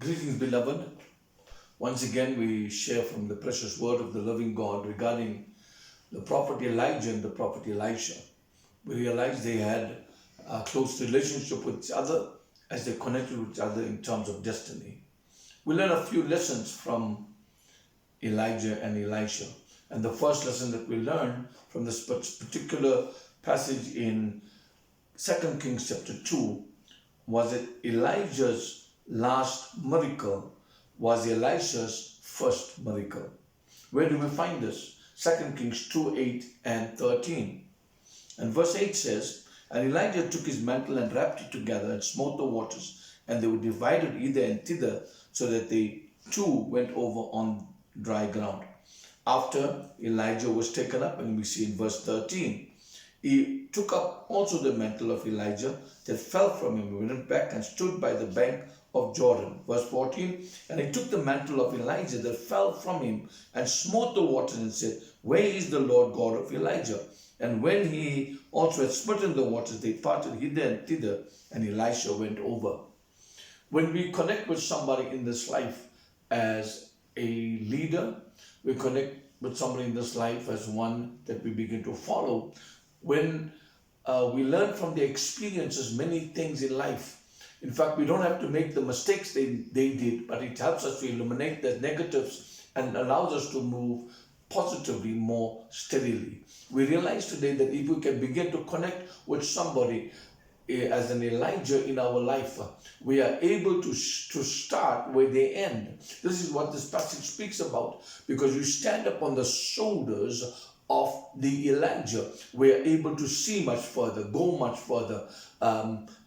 Greetings, beloved. Once again, we share from the precious word of the living God regarding the prophet Elijah and the prophet Elisha. We realized they had a close relationship with each other as they connected with each other in terms of destiny. We learn a few lessons from Elijah and Elisha. And the first lesson that we learn from this particular passage in 2 Kings chapter 2 was that Elijah's last miracle was Elisha's first miracle. Where do we find this? 2 Kings 2, 8 and 13. And verse 8 says, "And Elijah took his mantle and wrapped it together and smote the waters, and they were divided hither and thither, so that they too went over on dry ground." After Elijah was taken up, and we see in verse 13, he took up also the mantle of Elijah that fell from him. He went back and stood by the bank of Jordan. Verse 14, "And he took the mantle of Elijah that fell from him and smote the waters and said, Where is the Lord God of Elijah? And when he also had smitten the waters, they parted hither and thither, and Elisha went over." When we connect with somebody in this life as a leader, we connect with somebody in this life as one that we begin to follow. When we learn from their experiences many things in life. In fact, we don't have to make the mistakes they did, but it helps us to eliminate the negatives and allows us to move positively, more steadily. We realize today that if we can begin to connect with somebody as an Elijah in our life, we are able to start where they end. This is what this passage speaks about, because you stand up on the shoulders of the Elijah. We are able to see much further, go much further,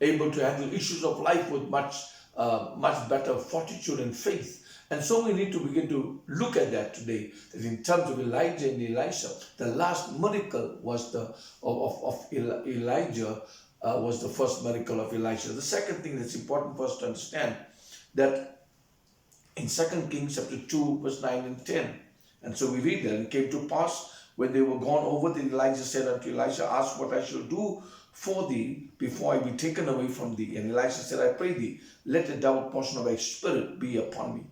able to handle issues of life with much better fortitude and faith. And so we need to begin to look at that today, that in terms of Elijah and Elisha, the last miracle was of Elijah was the first miracle of Elisha. The second thing that's important for us to understand, that in 2 Kings chapter 2, verse 9 and 10, and so we read that, "And it came to pass, when they were gone over, then Elijah said unto Elisha, Ask what I shall do for thee before I be taken away from thee. And Elisha said, I pray thee, let a double portion of thy spirit be upon me."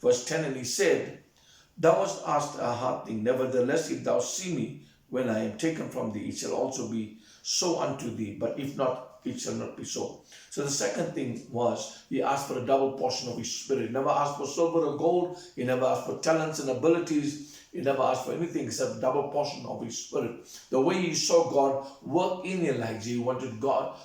Verse 10, "And he said, Thou hast asked a hard thing. Nevertheless, if thou see me when I am taken from thee, it shall also be so unto thee. But if not, it shall not be so." So the second thing was, he asked for a double portion of his spirit. He never asked for silver or gold. He never asked for talents and abilities. He never asked for anything except a double portion of his spirit. The way he saw God work in Elijah, he wanted God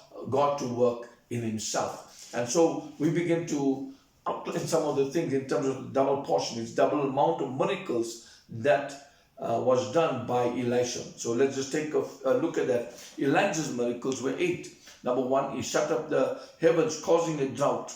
to work in himself. And so we begin to outline some of the things in terms of the double portion. It's double amount of miracles that was done by Elisha. So let's just take a look at that. Elijah's miracles were 8. Number 1, he shut up the heavens, causing a drought.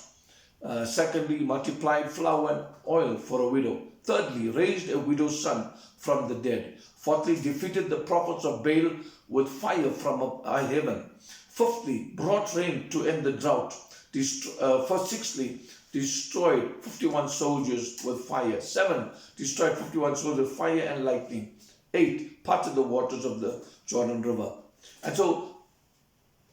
Secondly, multiplied flour and oil for a widow. Thirdly, raised a widow's son from the dead. Fourthly, defeated the prophets of Baal with fire from heaven. Fifthly, brought rain to end the drought. Sixthly, destroyed 51 soldiers with fire. 7, destroyed 51 soldiers with fire and lightning. 8, parted the waters of the Jordan River. And so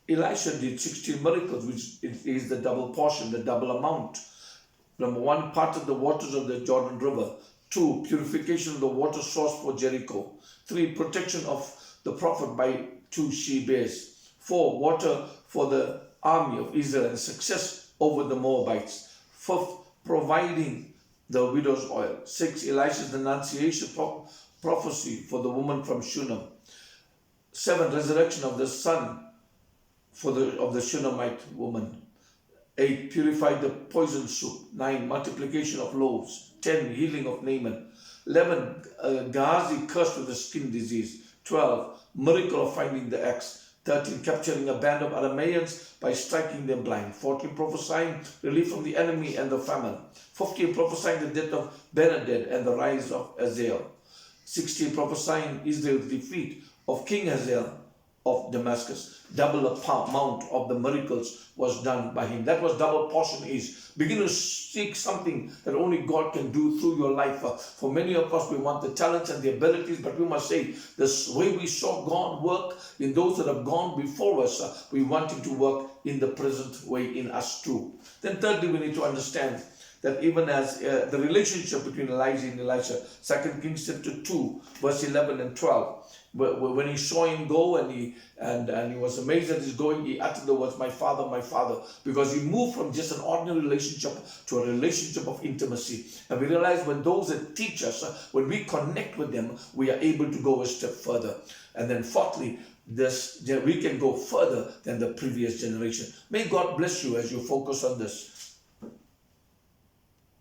Elisha did 16 miracles, which is the double portion, the double amount. Number 1, parted the waters of the Jordan River. 2, purification of the water source for Jericho. 3, protection of the prophet by 2 she-bears. 4, water for the army of Israel and success over the Moabites. 5th, providing the widow's oil. 6, Elisha's annunciation prophecy for the woman from Shunem. 7, resurrection of the son of the Shunammite woman. 8, purified the poison soup. 9, multiplication of loaves. 10, healing of Naaman. 11, Gehazi cursed with a skin disease. 12, miracle of finding the axe. 13, capturing a band of Arameans by striking them blind. 14, prophesying relief from the enemy and the famine. 15, prophesying the death of Ben-Hadad and the rise of Hazael. 16, prophesying Israel's defeat of King Hazael of Damascus. Double amount of the miracles was done by him. That was double portion is. Begin to seek something that only God can do through your life. For many of us, we want the talents and the abilities, but we must say, this way we saw God work in those that have gone before us, we want him to work in the present way in us too. Then thirdly, we need to understand that even as the relationship between Elijah and Elisha, 2 Kings chapter 2, verse 11 and 12, when he saw him go and he was amazed that he's going, he uttered the words, my father, because he moved from just an ordinary relationship to a relationship of intimacy. And we realize when those that teach us, when we connect with them, we are able to go a step further. And then fourthly, we can go further than the previous generation. May God bless you as you focus on this.